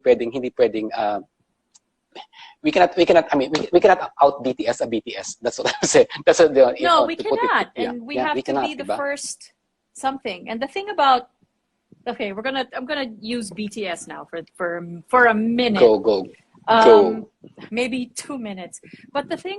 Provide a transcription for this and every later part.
pwedeng we cannot I mean we cannot out BTS a BTS. That's what I'm saying. That's what no, we cannot. And we have to be the first something. And the thing about, okay, I'm gonna use BTS now for a minute. Go. Maybe 2 minutes. But the thing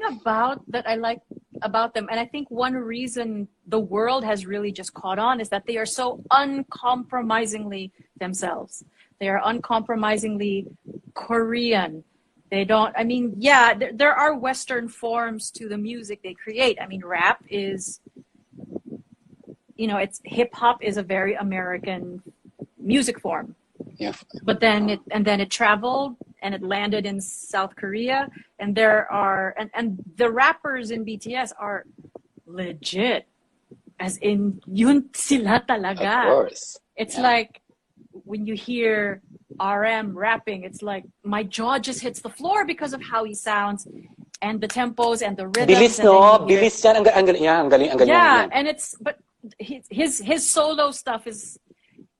that I like about them, and I think one reason the world has really just caught on, is that they are so uncompromisingly themselves. They are uncompromisingly Korean. They don't, I mean, yeah, there are Western forms to the music they create. I mean, rap is, it's hip hop is a very American music form. Yeah. But then it traveled and it landed in South Korea, and there are and the rappers in BTS are legit, as in yun sila talaga. Of course. It's like when you hear RM rapping, it's like my jaw just hits the floor because of how he sounds and the tempos and the rhythms. Bilis, no? Bilis yan. Ang galing. Yeah, and his solo stuff is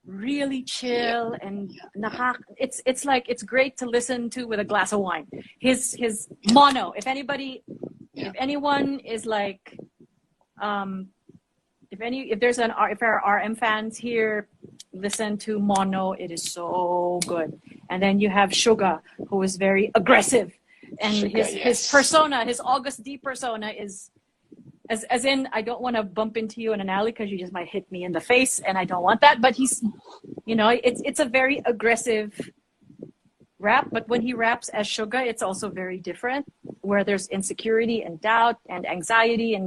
really chill and it's like it's great to listen to with a glass of wine. His mono, if anyone is like if there are RM fans here, listen to Mono. It is so good. And then you have Suga, who is very aggressive, and his persona, his August D persona is as in, I don't want to bump into you in an alley because you just might hit me in the face, and I don't want that. But he's, it's a very aggressive rap. But when he raps as Suga, it's also very different, where there's insecurity and doubt and anxiety,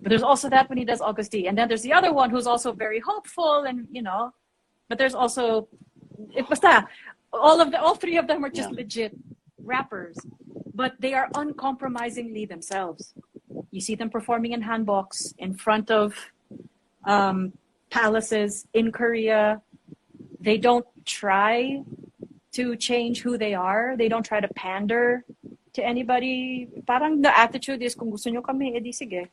but there's also that when he does August D. And then there's the other one who's also very hopeful, and but there's also all three of them are just legit rappers, but they are uncompromisingly themselves. You see them performing in hanboks in front of palaces in Korea. They don't try to change who they are. They don't try to pander to anybody. Parang the attitude is, kung gusto nyo kami, edi sige.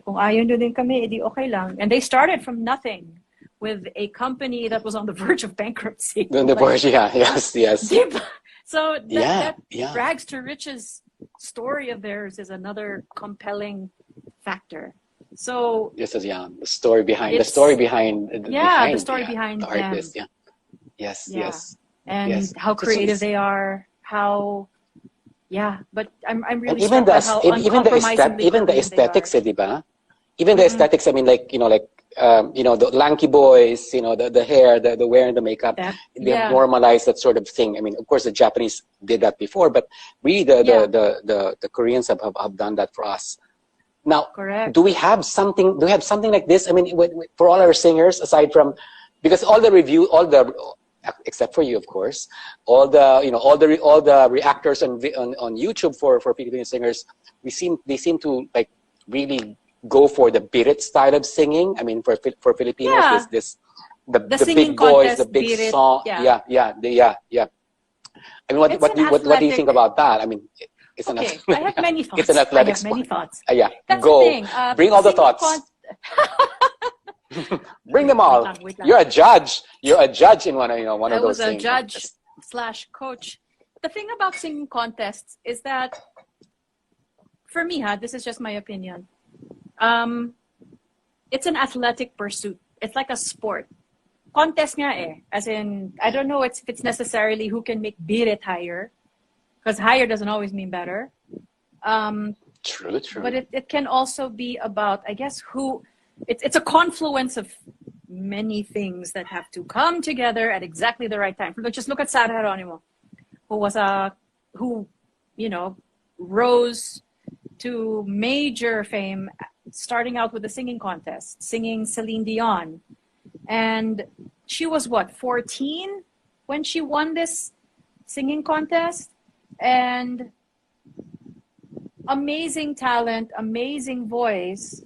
Kung ayaw nyo din kami, edi okay lang. And they started from nothing with a company that was on the verge of bankruptcy. On the verge, yes. So that rags to riches story of theirs is another compelling factor. So the story behind the artist. Them. Yes. And how creative they are, but I'm really even struck by how uncompromisingly even the aesthetics, diba? Even the Mm-hmm. aesthetics. I mean, the lanky boys, the hair, the wearing the makeup, they have normalized that sort of thing. I mean, of course, the Japanese did that before, but really the Koreans have done that for us. Now, correct. Do we have something like this? I mean, for all our singers, aside from, because all the except for you, of course, all the reactors on YouTube for Filipino singers, they seem to like really go for the birit style of singing. I mean, for Filipinos, the big voice, the big birit, song. Yeah. I mean, what do you think about that? I mean, it's an I have many thoughts. It's an athletic I have many thoughts. That's go. The thing. Bring all the thoughts. Bring them all. Wait lang. You're a judge. You're a judge in one of those things. I was a judge / coach. The thing about singing contests is that, for me, this is just my opinion. It's an athletic pursuit. It's like a sport. Contest nga eh. As in, I don't know if it's necessarily who can make birit higher, because higher doesn't always mean better. True. But it can also be about, I guess, it's a confluence of many things that have to come together at exactly the right time. Just look at Sarah Geronimo, who rose to major fame, starting out with the singing contest, singing Celine Dion. And she was 14 when she won this singing contest? And amazing talent, amazing voice.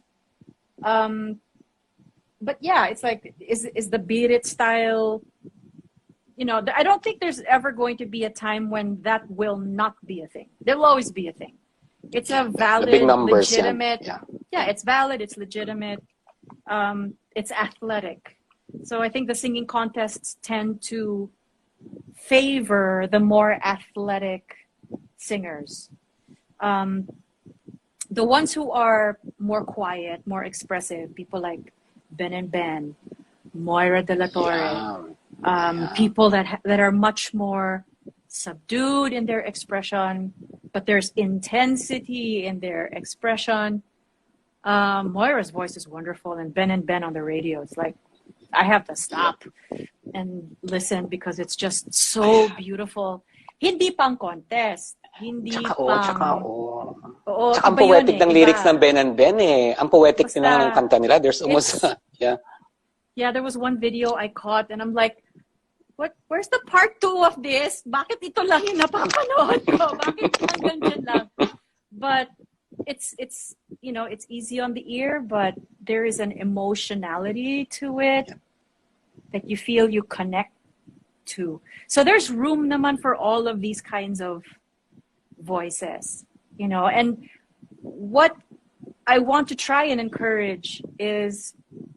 But yeah, it's like, is the beat it style, I don't think there's ever going to be a time when that will not be a thing. There will always be a thing. It's a valid, big numbers, legitimate. Yeah, it's valid, it's legitimate. It's athletic. So I think the singing contests tend to favor the more athletic singers. The ones who are more quiet, more expressive, people like Ben and Ben, Moira de la Torre, people that are much more subdued in their expression, but there's intensity in their expression. Moira's voice is wonderful, and Ben on the radio, it's like I have to stop and listen because it's just so beautiful. Hindi pang contest. Hindi pang... Oo, tsaka ang iba poetic yun ng lyrics ng Ben and Ben eh. Ang poetic Basta, nila ng kanta nila. There's almost, Yeah, there was one video I caught and I'm like, where's the part 2 of this? Bakit ito lang yung napapanood ko? Bakit hanggang dyan lang? But it's you know, it's easy on the ear, but there is an emotionality to it that you feel you connect to. So there's room naman for all of these kinds of voices, you know. And what I want to try and encourage is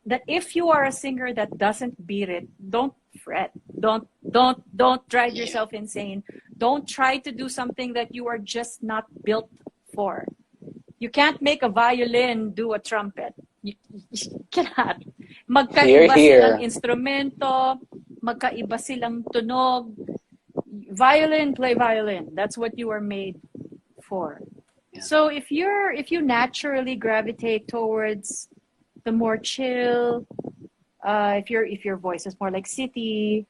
that if you are a singer that doesn't beat it, don't fret. Don't drive yourself insane. Don't try to do something that you are just not built for. You can't make a violin do a trumpet. You cannot. Magkaiba silang instrumento, magkaiba silang tunog. Violin, play violin. That's what you are made for. Yeah. So if you naturally gravitate towards the more chill, if your voice is more like City,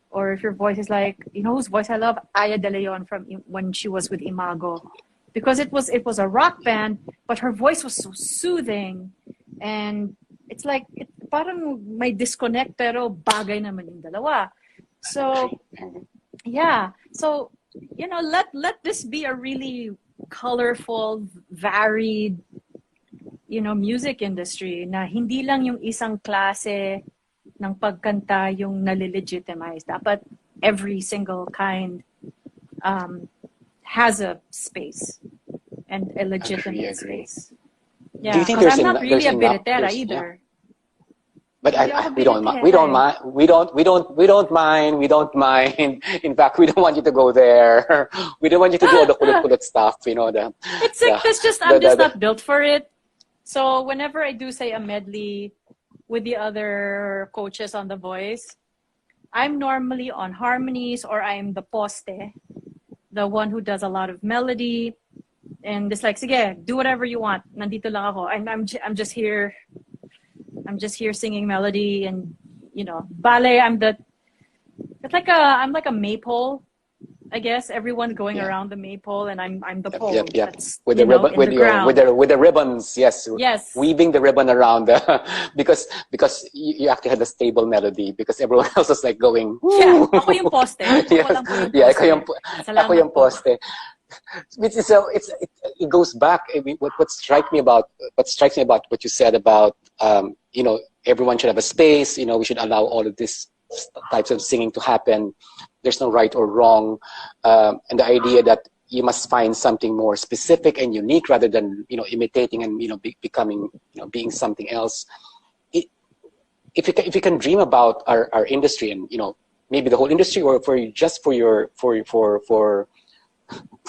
or if your voice is like, you know whose voice I love? Aya De Leon from when she was with Imago. Because it was a rock band, but her voice was so soothing, and it's like parang may disconnect pero bagay naman yung dalawa. So yeah, so you know, let this be a really colorful, varied, you know, music industry na hindi lang yung isang klase ng pagkanta yung nalilegitimize. Dapat every single kind has a space and a legitimate space. Yeah, do you think I'm not really a biritera either. Yeah. But we don't mind. In fact, we don't want you to go there. We don't want you to do all the kulot stuff, you know. I'm just not built for it. So whenever I do say a medley with the other coaches on The Voice, I'm normally on harmonies, or I'm the poste, the one who does a lot of melody, and it's like, sige, do whatever you want. Nandito lang ako. I'm just here. I'm just here singing melody, and you know, ballet. I'm like a maypole, I guess. Everyone going around the maypole, and I'm the pole. Yep. With the ribbon, with the ribbons. Yes. Weaving the ribbon around because you actually had a stable melody, because everyone else was like going. Woo! Yeah, ako yung poste. Ako yung poste. Which is it goes back. I mean, what strikes me about what you said about you know, everyone should have a space. You know, we should allow all of these types of singing to happen. There's no right or wrong, and the idea that you must find something more specific and unique rather than, you know, imitating and, you know, becoming, you know, being something else. If you can dream about our industry, and, you know, maybe the whole industry, or for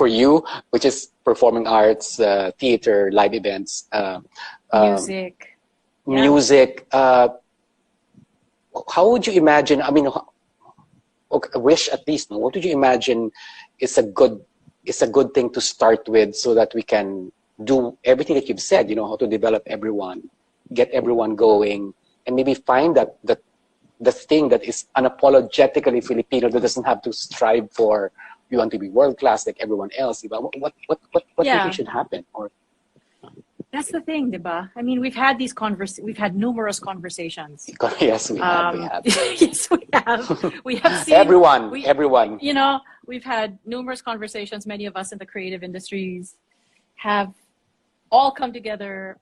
you, which is performing arts, theater, live events, music. How would you imagine? I mean, a wish at least. No? What would you imagine is a good thing to start with, so that we can do everything that you've said? You know, how to develop everyone, get everyone going, and maybe find that the thing that is unapologetically Filipino, that doesn't have to strive for. You want to be world class like everyone else. What do you think should happen? Or that's the thing, diba? I mean, we've had numerous conversations. Yes, we have. Yes, we have. We have seen everyone. You know, we've had numerous conversations. Many of us in the creative industries have all come together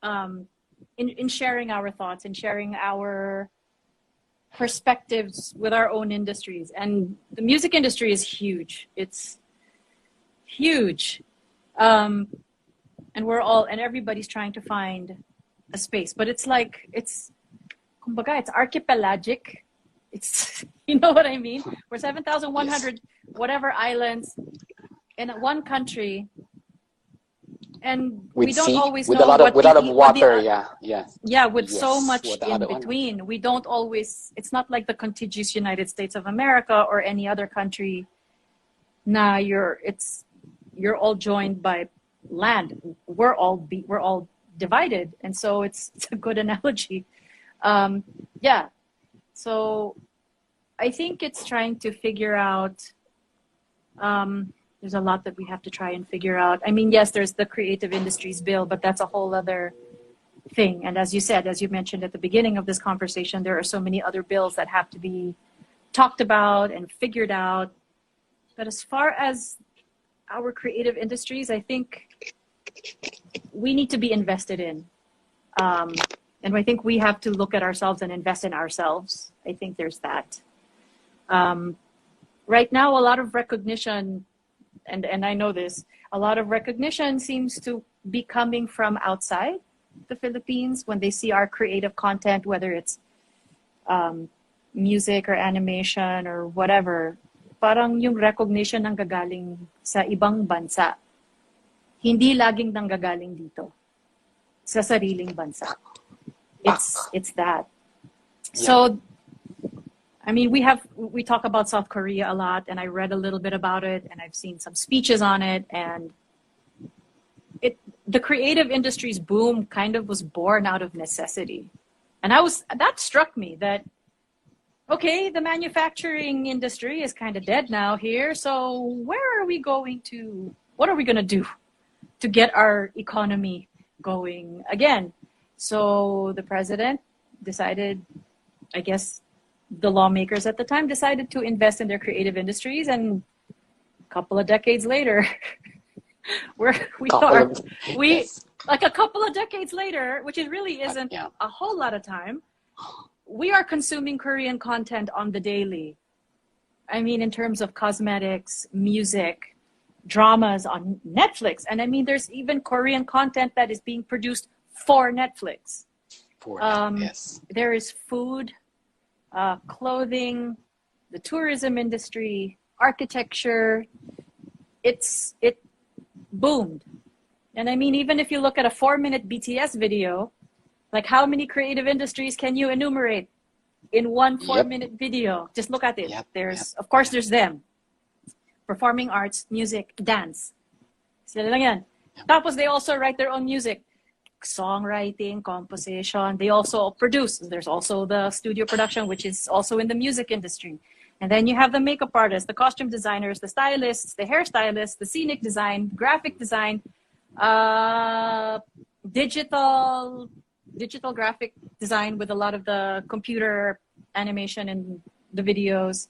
in sharing our thoughts and sharing our perspectives with our own industries. And the music industry is huge. It's huge. And everybody's trying to find a space, but it's like, kumbaga, it's archipelagic. It's, You know what I mean? We're 7,100 whatever islands in one country, and we don't always know with a lot of water. With so much in between. We don't always. It's not like the contiguous United States of America or any other country. Nah, you're all joined by land. We're all divided, and so it's a good analogy. So I think it's trying to figure out. There's a lot that we have to try and figure out. I mean, yes, there's the creative industries bill, but that's a whole other thing. And as you said, as you mentioned at the beginning of this conversation, there are so many other bills that have to be talked about and figured out. But as far as our creative industries, I think we need to be invested in. And I think we have to look at ourselves and invest in ourselves. I think there's that. Right now, a lot of recognition, and I know this, a lot of recognition seems to be coming from outside the Philippines when they see our creative content, whether it's music or animation or whatever. Parang yung recognition nanggagaling sa ibang bansa. Hindi laging nanggagaling dito sa sariling bansa. It's that. Yeah. So, I mean, we talk about South Korea a lot, and I read a little bit about it, and I've seen some speeches on it, and the creative industry's boom kind of was born out of necessity. And that struck me that, okay, the manufacturing industry is kind of dead now here, so what are we going to do to get our economy going again? So the president decided, I guess the lawmakers at the time decided to invest in their creative industries, and a couple of decades later, like a couple of decades later, which it really isn't a whole lot of time, we are consuming Korean content on the daily. I mean, in terms of cosmetics, music, dramas on Netflix. And I mean, there's even Korean content that is being produced for Netflix. There is food, clothing, the tourism industry, architecture. It boomed. And I mean, even if you look at a 4-minute BTS video, like how many creative industries can you enumerate in one 4-minute video? Just look at it. Of course, there's them. Performing arts, music, dance. Sila lang yan. Tapos they also write their own music. Songwriting, composition. They also produce. There's also the studio production, which is also in the music industry. And then you have the makeup artists, the costume designers, the stylists, the hairstylists, the scenic design, graphic design, digital graphic design with a lot of the computer animation and the videos.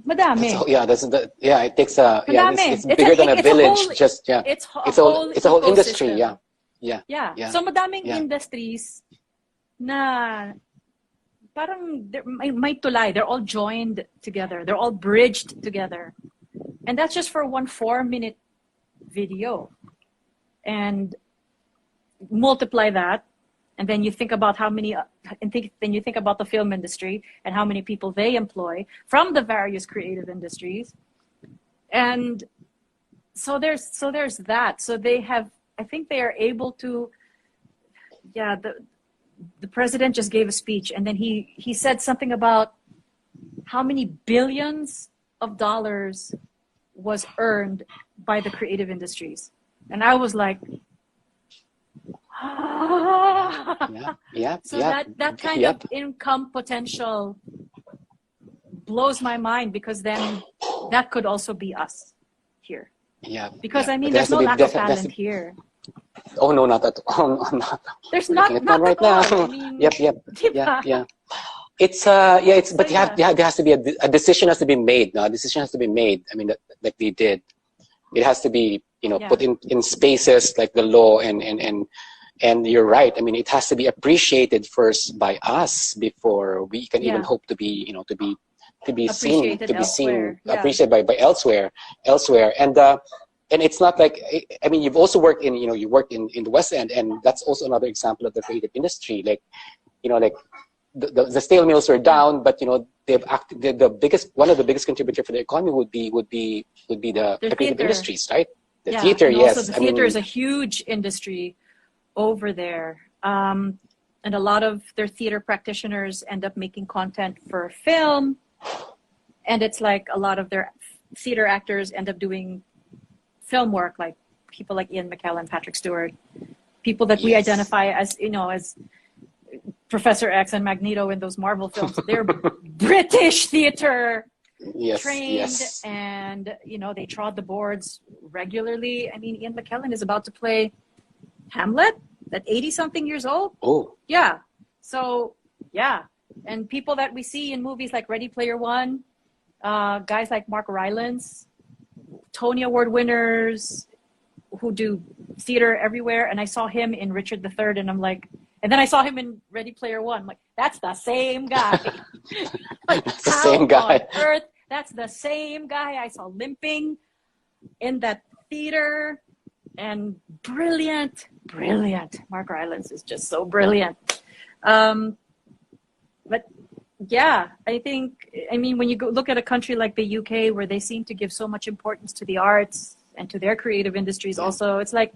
Madami. It takes it's bigger than a village. It's a whole industry. So madaming industries na parang may tulay. They're all joined together. They're all bridged together. And that's just for one 4-minute video. And multiply that, and then you think about then you think about the film industry and how many people they employ from the various creative industries. And so there's that. So I think they are able to, the president just gave a speech, and then he said something about how many billions of dollars was earned by the creative industries. And I was like, so that kind of income potential blows my mind, because then that could also be us here. Because I mean, there's no lack of talent here. Oh no, not at all. There's not right now. I mean, It's but there has to be a decision has to be made. No, a decision has to be made. I mean, like they did. It has to be put in spaces like the law and you're right. I mean, it has to be appreciated first by us before we can even hope to be seen, appreciated by elsewhere. And it's not like, I mean, you've also worked you worked in the West End, and that's also another example of the creative industry. Like the steel mills were down, but they've one of the biggest contributor for the economy would be the creative industries, right? The theater, and yes. Also the theater is a huge industry over there. And a lot of their theater practitioners end up making content for film. And it's like a lot of their theater actors end up doing film work, like people like Ian McKellen, Patrick Stewart, people that we identify as, as Professor X and Magneto in those Marvel films. They're British theater trained, and they trod the boards regularly. I mean, Ian McKellen is about to play Hamlet at 80-something years old. Oh, yeah. So and people that we see in movies like Ready Player One, guys like Mark Rylance, Tony Award winners who do theater everywhere. And I saw him in Richard III, and I'm like, and then I saw him in Ready Player One. I'm like, that's the same guy. Like, that's the same guy. On earth, that's the same guy I saw limping in that theater. And brilliant. Mark Rylance is just so brilliant. But yeah, I mean, when you go look at a country like the UK, where they seem to give so much importance to the arts and to their creative industries also, it's like,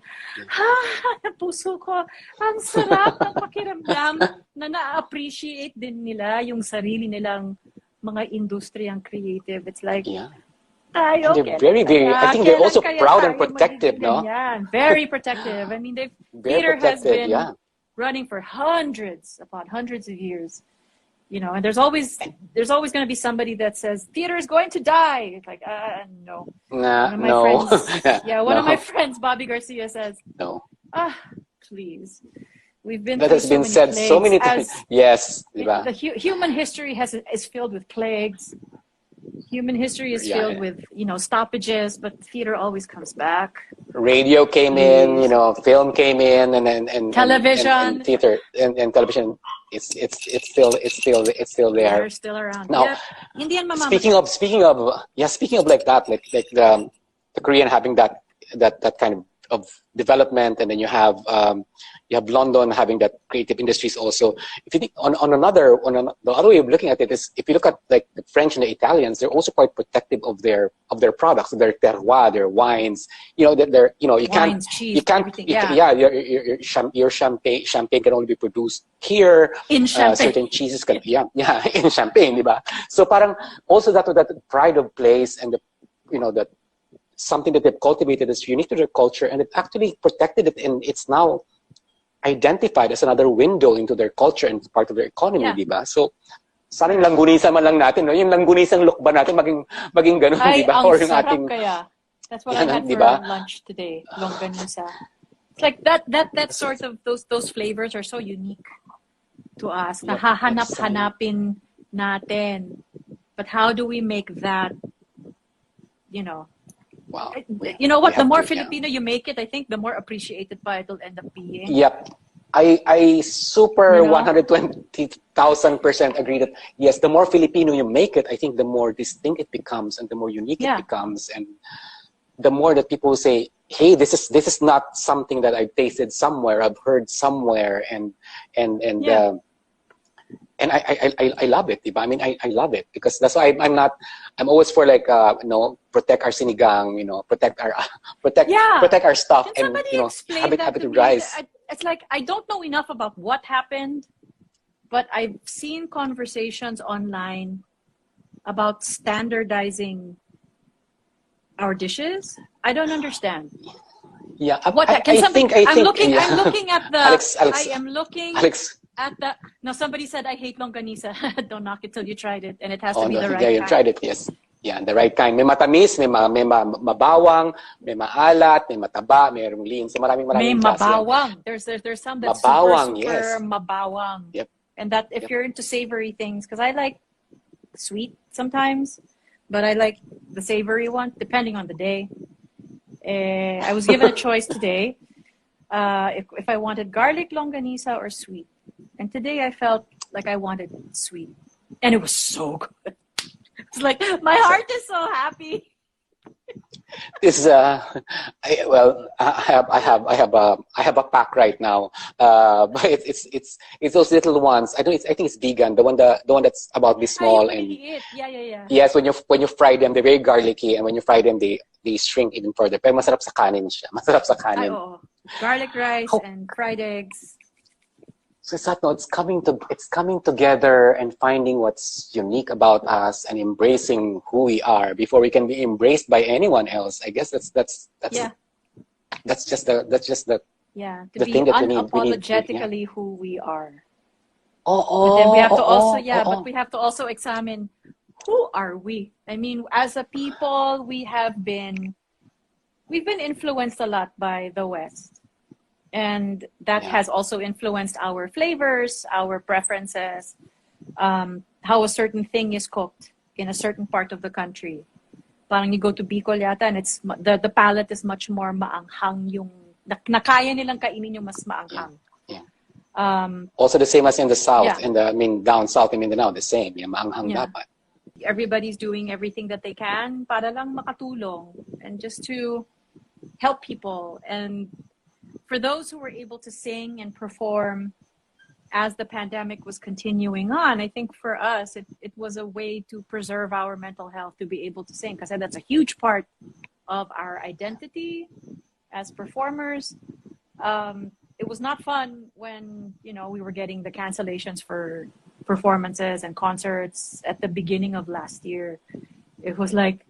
puso ko, ang sarap ng pakiramdam na na-appreciate din nila yung sarili nilang mga industriyang creative. It's like, they're very, very, I think they're also proud and protective, no? Yeah, very protective. I mean, theater has been running for hundreds upon hundreds of years. And there's always going to be somebody that says theater is going to die. It's like, no. Nah, one of my friends, Bobby Garcia, says, no. Please. We've been that has been said so many times. Yes, the human history is filled with plagues. Human history is filled with stoppages, but theater always comes back. Radio came in, film came in, and television, and theater and television. It's still there. They're still around. Now, speaking of like that, like the Korean having that kind of development, and then you have London having that creative industries also. If you think the other way of looking at it is, if you look at like the French and the Italians, they're also quite protective of their products, their terroir, their wines. Your champagne can only be produced here. In Champagne. Certain cheeses can in Champagne, diba? So parang also that pride of place, and that something that they've cultivated is unique to their culture, and it actually protected it, and it's now identified as another window into their culture and part of their economy, diba? So, saring langgunisa man lang natin, no? Yung langgunisang lukban natin maging ganun, diba? Or yung ating kaya. That's what I had for lunch today, longganisa. It's like that sort of those flavors are so unique to us. Nahahanap-hanapin natin. But how do we make that, Wow. You know what? The more Filipino you make it, I think the more appreciated pa it'll end up being. Yep. I super 120,000% agree that yes, the more Filipino you make it, I think the more distinct it becomes, and the more unique it becomes, and the more that people say, hey, this is not something that I've tasted somewhere, I've heard somewhere, and I love it, diba? I mean, I love it, because that's why I'm always for like, protect our sinigang, protect our stuff, and have it to rise. It's like, I don't know enough about what happened, but I've seen conversations online about standardizing our dishes. I don't understand. Yeah, I'm looking at the. I am looking. No, somebody said, I hate longganisa. Don't knock it till you tried it. And it has to be the right kind. Yeah, you tried it, yes. Yeah, the right kind. May matamis, may mabawang, may maalat, may mataba, may lean. So maraming may mabawang. There's some that's super mabawang. Yep. And that if you're into savory things, because I like sweet sometimes, but I like the savory one, depending on the day. I was given a choice today if I wanted garlic longganisa or sweet. And today I felt like I wanted sweet. And it was so good. It's like, my heart is so happy. This I have a pack right now. But it's those little ones. I think it's vegan. The one that's about this small and yeah. yes, when you fry them, they're very garlicky, and when you fry them, they shrink even further. Pero masarap sa kanin siya. Masarap sa kanin. Oo. Garlic rice and fried eggs. So it's coming together and finding what's unique about us and embracing who we are before we can be embraced by anyone else. I guess that's just the to the be thing that we unapologetically who we are. Oh, But then we have to but we have to also examine who are we. I mean, as a people, we've been influenced a lot by the West. And that has also influenced our flavors, our preferences, how a certain thing is cooked in a certain part of the country. Parang you go to Bicol yata, and it's the palate is much more maanghang, yung nakaya nilang kainin yung mas maanghang. Also the same as in the South, down South in Mindanao, the same. Maanghang dapat. Everybody's doing everything that they can para lang makatulong and just to help people. And for those who were able to sing and perform as the pandemic was continuing on, I think for us, it was a way to preserve our mental health, to be able to sing, because that's a huge part of our identity as performers. It was not fun when, we were getting the cancellations for performances and concerts at the beginning of last year. It was like,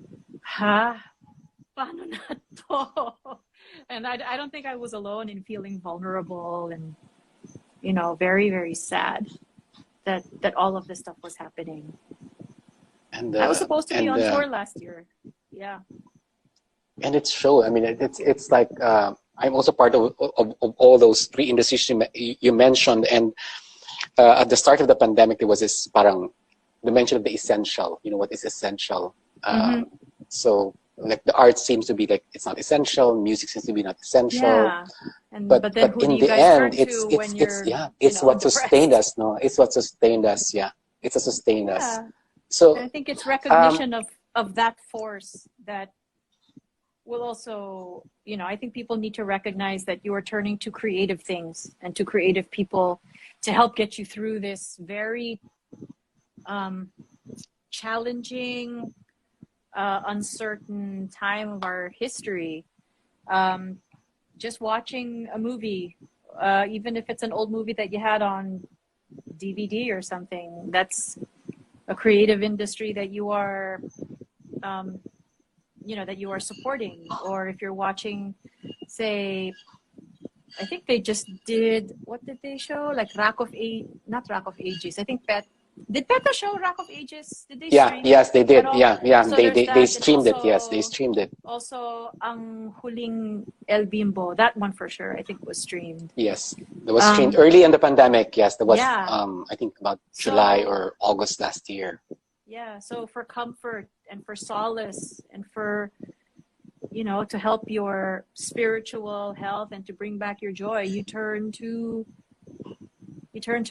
paano na to? And I don't think I was alone in feeling vulnerable and, very, very sad that all of this stuff was happening. And I was supposed to be on tour last year. Yeah. And it's true. I mean, it's like I'm also part of all those three industries you mentioned. And at the start of the pandemic, there was this parang the mention of the essential. What is essential? So like the art seems to be like it's not essential. Music seems to be not essential. Yeah. But then who in do you the guys end, it's what sustained us. No, it's what sustained us. Yeah, it's what sustained us. So and I think it's recognition of that force that will also, I think people need to recognize that you are turning to creative things and to creative people to help get you through this very challenging, uncertain time of our history. Just watching a movie, even if it's an old movie that you had on DVD or something, that's a creative industry that you are that you are supporting. Or if you're watching, say, I think they just did, what did they show? Like not Rock of Ages. I think did PETA show Rock of Ages? Did they stream yes, they did. Yeah. So they streamed also, it. Yes, they streamed it. Also, Ang Huling El Bimbo, that one for sure, I think was streamed. Yes, it was streamed early in the pandemic. Yes, there was, I think about July or August last year. Yeah, so for comfort and for solace and for, to help your spiritual health and to bring back your joy, you turn to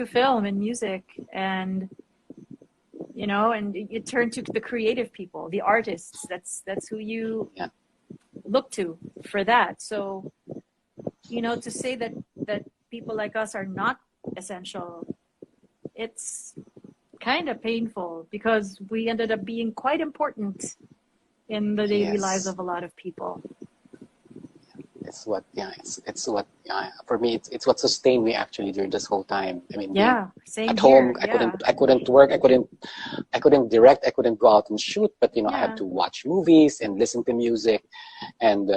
film and music and, and you turn to the creative people, the artists. That's who you look to for that. So, to say that people like us are not essential, it's kind of painful because we ended up being quite important in the daily lives of a lot of people. It's what for me it's what sustained me actually during this whole time. I mean, same at home here. I couldn't work, I couldn't direct, I couldn't go out and shoot, but I had to watch movies and listen to music, and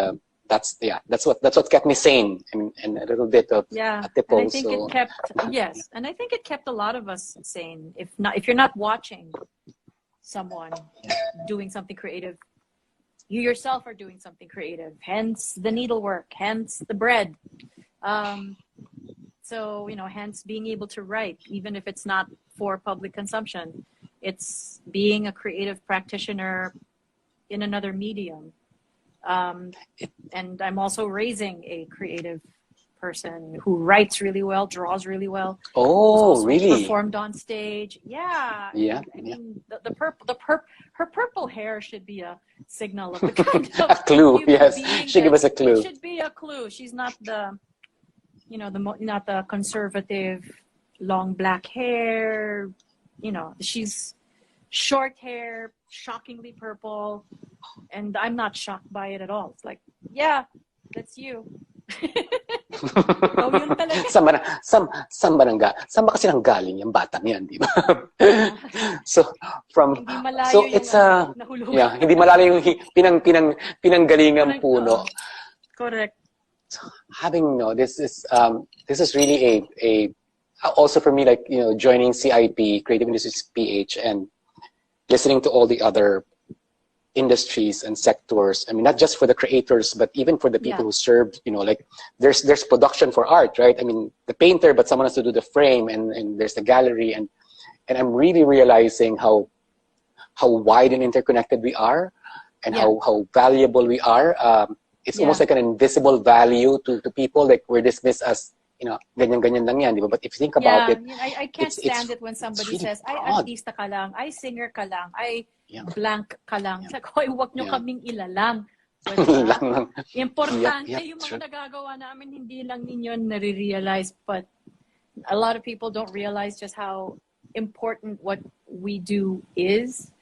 that's what kept me sane, and a little bit of a tip and also. I think it kept and I think it kept a lot of us sane. If you're not watching someone doing something creative, you yourself are doing something creative, hence the needlework, hence the bread. So, hence being able to write, even if it's not for public consumption. It's being a creative practitioner in another medium. And I'm also raising a creative person who writes really well, draws really well. Oh, really? Performed on stage. Yeah. Yeah. I mean, her purple hair should be a signal of the kind of a clue. human Yes, being she give us a clue. It should be a clue. She's not the, not the conservative, long black hair. She's short hair, shockingly purple, and I'm not shocked by it at all. It's like, yeah, that's you. Ikaw yun talaga. Saan ba kasi nanggaling yung batang yan, di ba? So hindi malayo it's nahulugan. Yeah, hindi malayo yung pinanggalingang puno. Correct. So having this is really a also for me, like, joining CIP, Creative Industries PH, and listening to all the other industries and sectors. I mean, not just for the creators, but even for the people who serve, like there's production for art, right? I mean, the painter, but someone has to do the frame, and there's the gallery, and I'm really realizing how wide and interconnected we are, and how valuable we are. It's almost like an invisible value to people. Like, we're dismissed as, ganyan-ganyan lang yan, di ba? But if you think about it, I can't stand it when somebody really says, broad. ay, artista ka lang, ay, singer ka lang, ay, blank ka lang. It's like, hoy, wag nyo kaming ilalang. So, importante yung mga nagagawa namin, hindi lang ninyo nare-realize, but a lot of people don't realize just how important what we do is.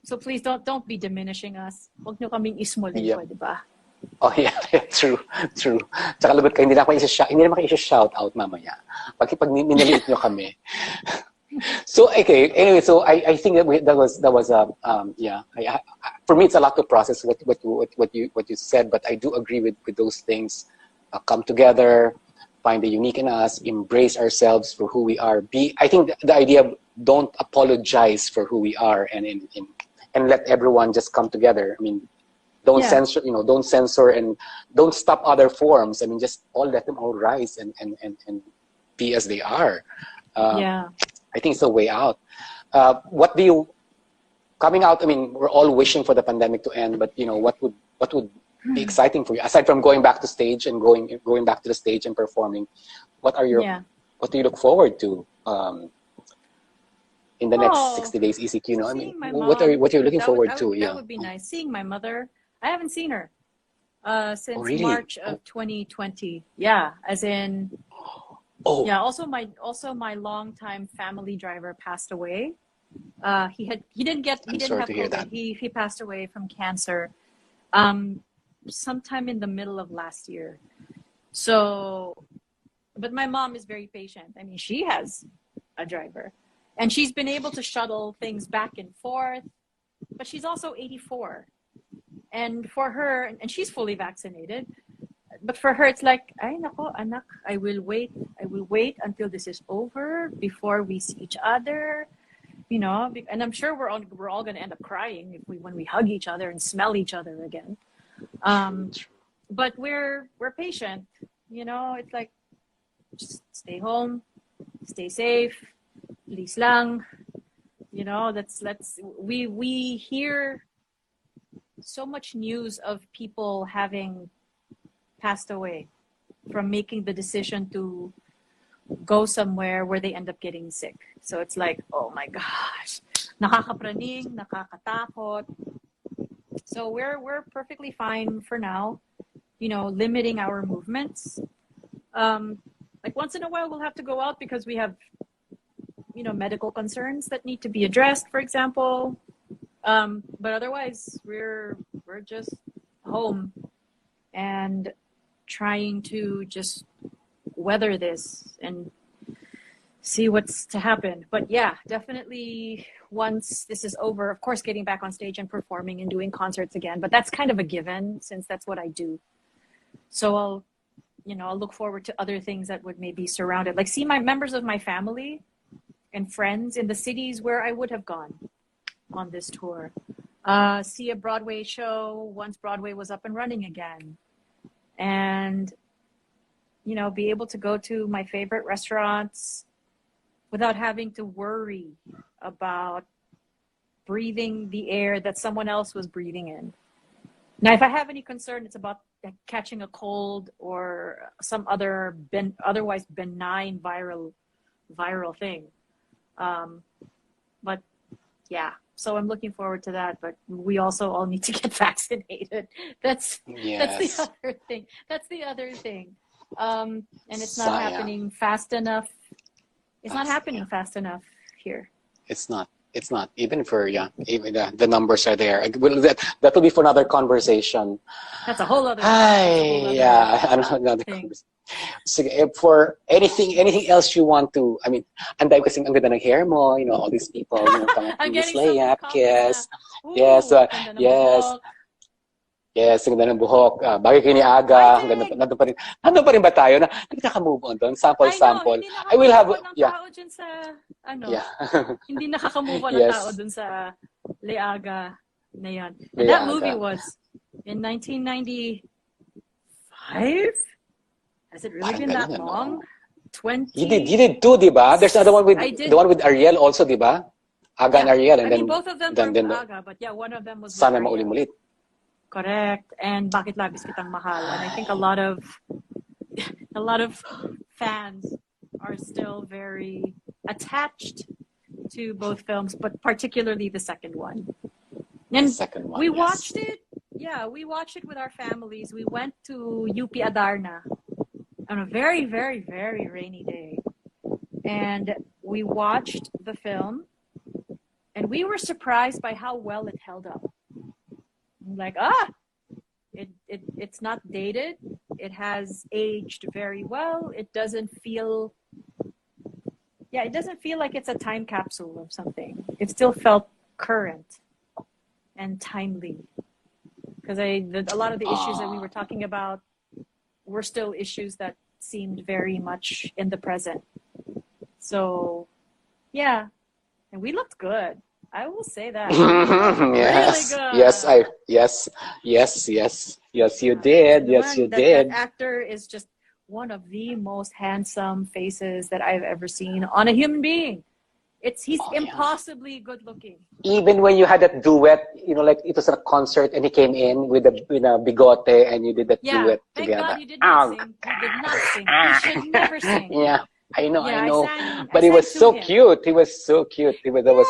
So please don't be diminishing us. Wag nyo kaming ismulin ko, di ba? Oh yeah, true. Tsaka labot ka, hindi naman kayo isa-shout out mamaya. Pag minaliit nyo kami. So okay, anyway, so I think that was for me it's a lot to process what you said, but I do agree with those things. Come together, find the unique in us, embrace ourselves for who we are. I think the idea of don't apologize for who we are, and let everyone just come together. I mean, don't censor, don't censor, and don't stop other forms. I mean, just let them all rise and be as they are. I think it's the way out. Coming out, I mean, we're all wishing for the pandemic to end, but what would be exciting for you, aside from going back to stage and going back to the stage and performing? What do you look forward to in the next 60 days ECQ? I mean, what are you looking forward to? That would be nice. Seeing my mother. I haven't seen her since really? March of 2020. Yeah, as in. Oh. Yeah. Also, my longtime family driver passed away. He didn't have COVID. He passed away from cancer. Sometime in the middle of last year. So, but my mom is very patient. I mean, she has a driver, and she's been able to shuttle things back and forth. But she's also 84. And for her, and she's fully vaccinated, but for her, it's like, ay nako, anak, I will wait until this is over before we see each other, and I'm sure we're all going to end up crying when we hug each other and smell each other again. But we're patient, it's like, just stay home, stay safe, please lang, we hear so much news of people having passed away from making the decision to go somewhere where they end up getting sick. So it's like, oh my gosh, nakakapraning, nakakatakot. So we're perfectly fine for now, limiting our movements. Like once in a while we'll have to go out because we have, medical concerns that need to be addressed, for example. But otherwise, we're just home and trying to just weather this and see what's to happen. But yeah, definitely once this is over, of course, getting back on stage and performing and doing concerts again. But that's kind of a given since that's what I do. So I'll look forward to other things that would maybe surround it, like see my members of my family and friends in the cities where I would have gone on this tour. See a Broadway show once Broadway was up and running again. And, be able to go to my favorite restaurants without having to worry about breathing the air that someone else was breathing in. Now, if I have any concern, it's about catching a cold or some other otherwise benign viral thing. But yeah. So I'm looking forward to that. But we also all need to get vaccinated. That's the other thing. That's the other thing. And it's not happening fast enough. It's not happening fast enough here. It's not. It's not. Even for even the numbers are there. That will be for another conversation. That's a whole other. Another conversation. So, for anything else you want to, I mean, ang dahil kasing ang ganda ng hair mo, you know, all these people, you know, I'm getting Lea, yes, Ooh, yes, yes, ang ganda ng buhok. Bagay kay ni Aga, nandun pa rin ba tayo na nagkaka-move on doon? Sample. I will have, hindi nakaka-move on ang tao dun sa Leaga na yan. And that movie was in 1995? Has it really been that long? 20? You did two, di ba? There's another one with the one with Ariel also, di ba? Aga and Ariel, and then both of them were Aga, but one of them was Sana Maulit. Correct. And Bakit Labis Kitang Mahal. And I think a lot of fans are still very attached to both films, but particularly the second one. And we watched it. Yeah, we watched it with our families. We went to UP Adarna on a very, very, very rainy day. And we watched the film, and we were surprised by how well it held up. Like, it's not dated. It has aged very well. It doesn't feel like it's a time capsule of something. It still felt current and timely. Because a lot of the issues that we were talking about were still issues that seemed very much in the present. So, yeah. And we looked good. I will say that. Yes. Really good. Yes, you did. Yes, you did. That actor is just one of the most handsome faces that I've ever seen on a human being. He's impossibly good looking. Even when you had that duet, you know, like it was a concert and he came in with a bigote and you did that duet together. God you did not sing. You did not sing. You should never sing. Yeah. I know. But he was so cute. He was so cute. He was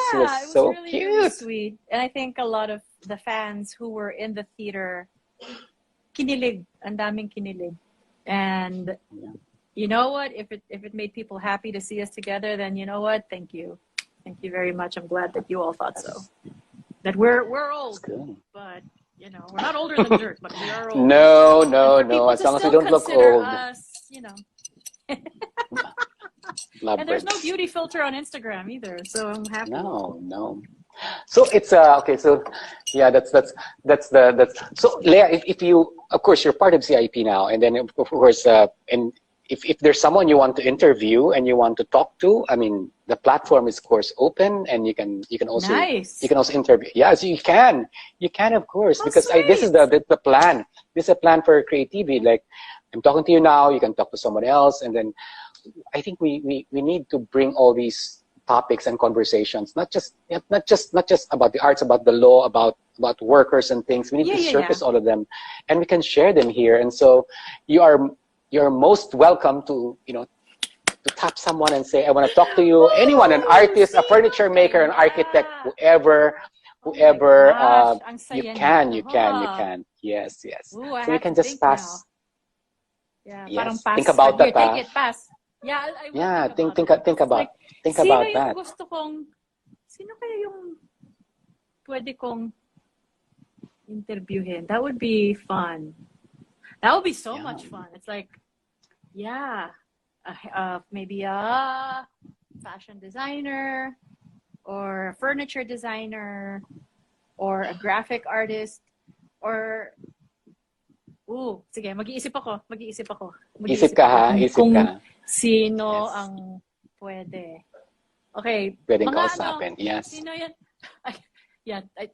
so really, cute. Really sweet. And I think a lot of the fans who were in the theater kinilig, ang daming kinilig. And you know what? If it made people happy to see us together, then you know what? Thank you. Thank you very much. I'm glad that you all thought so. That we're old, but you know, we're not older than dirt, but we are old. No. As long as we don't look old. Us, you know. And there's no beauty filter on Instagram either, so I'm happy. No. So it's okay. So yeah, that's so Lea. If you, of course, you're part of CIP now, and then of course, and if there's someone you want to interview and you want to talk to, I mean, the platform is of course open, and you can also interview. Yes, you can of course, because this is the plan. This is a plan for creativity. Like I'm talking to you now, you can talk to someone else, and then I think we need to bring all these topics and conversations, not just about the arts, about the law, about workers and things. We need to surface all of them, and we can share them here. And so you're most welcome to to tap someone and say, I want to talk to you. Anyone, an artist, a furniture maker, an architect, whoever. You can. Yes. Ooh, so we can just pass. Now. Yes. Think about that. Take it, pass. Yeah, think about that. Sino kaya yung pwede kong interviewin? That would be fun. That would be so much fun. It's like, maybe a fashion designer or a furniture designer or a graphic artist or sige, mag-iisip ako. Isip ka. Sino ang pwede? Okay. Pwedeng kausapin. Yes. Sino yan?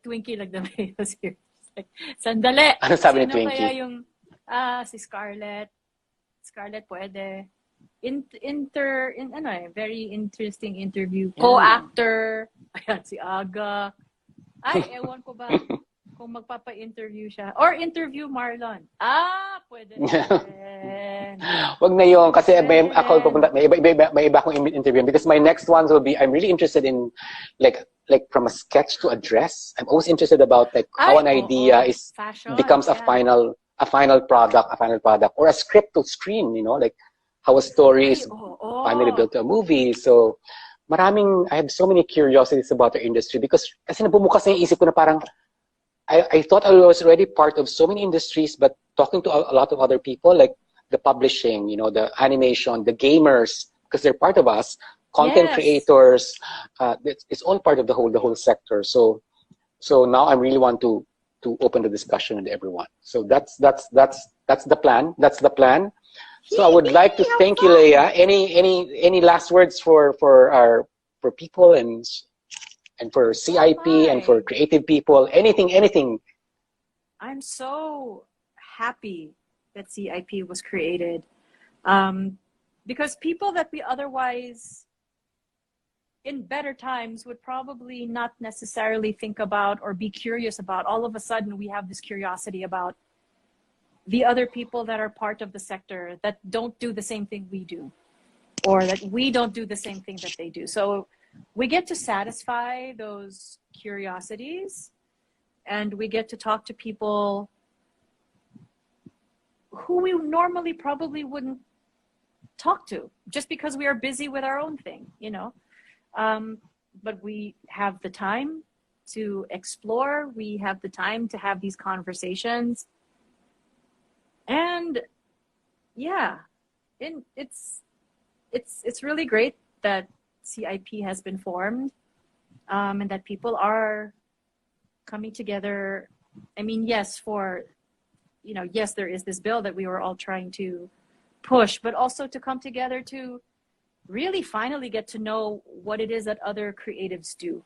Twinkie like the way it was here. Like, sandali. Ano sabi ni Twinkie? Sino kaya yung, si Scarlett. Scarlett pwede. Very interesting interview. Co-actor. Ayan, si Aga. Ewan ko ba kung magpapa-interview siya. Or interview Marlon. Pwede. Wag na yun. Kasi may iba akong interview. Because my next ones will be, I'm really interested in, like, like from a sketch to a dress. I'm always interested about like how an idea is fashion, becomes a final product, or a script to screen, you know, like how a story is finally built to a movie. So I have so many curiosities about the industry because kasi nabumukas na yung isip ko na parang I thought I was already part of so many industries, but talking to a lot of other people, like the publishing, you know, the animation, the gamers, because they're part of us, content creators, it's all part of the whole sector. So now I really want to open the discussion with everyone. So that's the plan. That's the plan. So I would like to thank you, Lea. Any last words for people and for CIP and for creative people? Anything. I'm so happy that CIP was created, because people that we otherwise in better times would probably not necessarily think about or be curious about, all of a sudden we have this curiosity about the other people that are part of the sector that don't do the same thing we do, or that we don't do the same thing that they do. So we get to satisfy those curiosities, and we get to talk to people who we normally probably wouldn't talk to just because we are busy with our own thing, you know. But we have the time to explore. We have the time to have these conversations. And yeah, it's really great that CIP has been formed, and that people are coming together. I mean, yes, yes, there is this bill that we were all trying to push, but also to come together to really finally get to know what it is that other creatives do,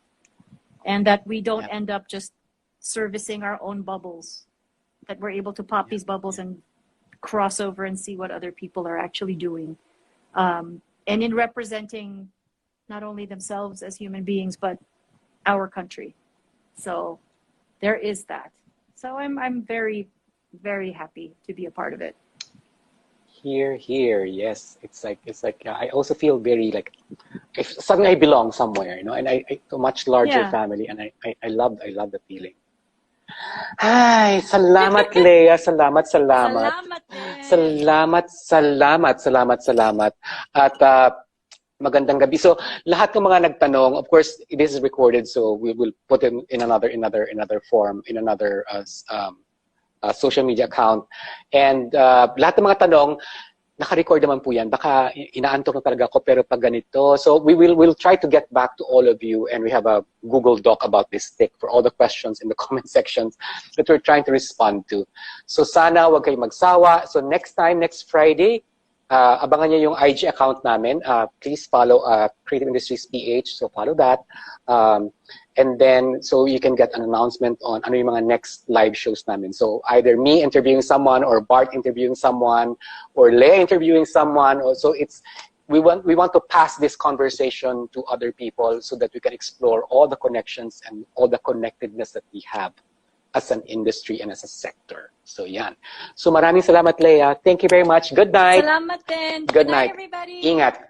and that we don't end up just servicing our own bubbles, that we're able to pop these bubbles and cross over and see what other people are actually doing, and in representing not only themselves as human beings, but our country. So there is that. So I'm very, very happy to be a part of it. Here, yes. It's like I also feel very like suddenly I belong somewhere, you know, and I to a much larger family, and I love the feeling. Ay, salamat Lea, salamat. Salamat. At magandang gabi. So lahat ng mga nagtanong, of course, this is recorded, so we will put it in another form, in another social media account. And lahat ng mga tanong, naka-record naman po yan. Baka inaantok na talaga ako, pero pag ganito. So we'll try to get back to all of you, and we have a Google Doc about this stick for all the questions in the comment sections that we're trying to respond to. So sana wag kayo magsawa. So next Friday, abangan niyo yung IG account namin. Please follow Creative Industries PH. So follow that. And then, so you can get an announcement on ano yung mga next live shows namin. So either me interviewing someone, or Bart interviewing someone, or Lea interviewing someone. So we want to pass this conversation to other people so that we can explore all the connections and all the connectedness that we have as an industry and as a sector. So yan. So maraming salamat, Lea. Thank you very much. Good night. Salamat din. Good night, everybody. Ingat.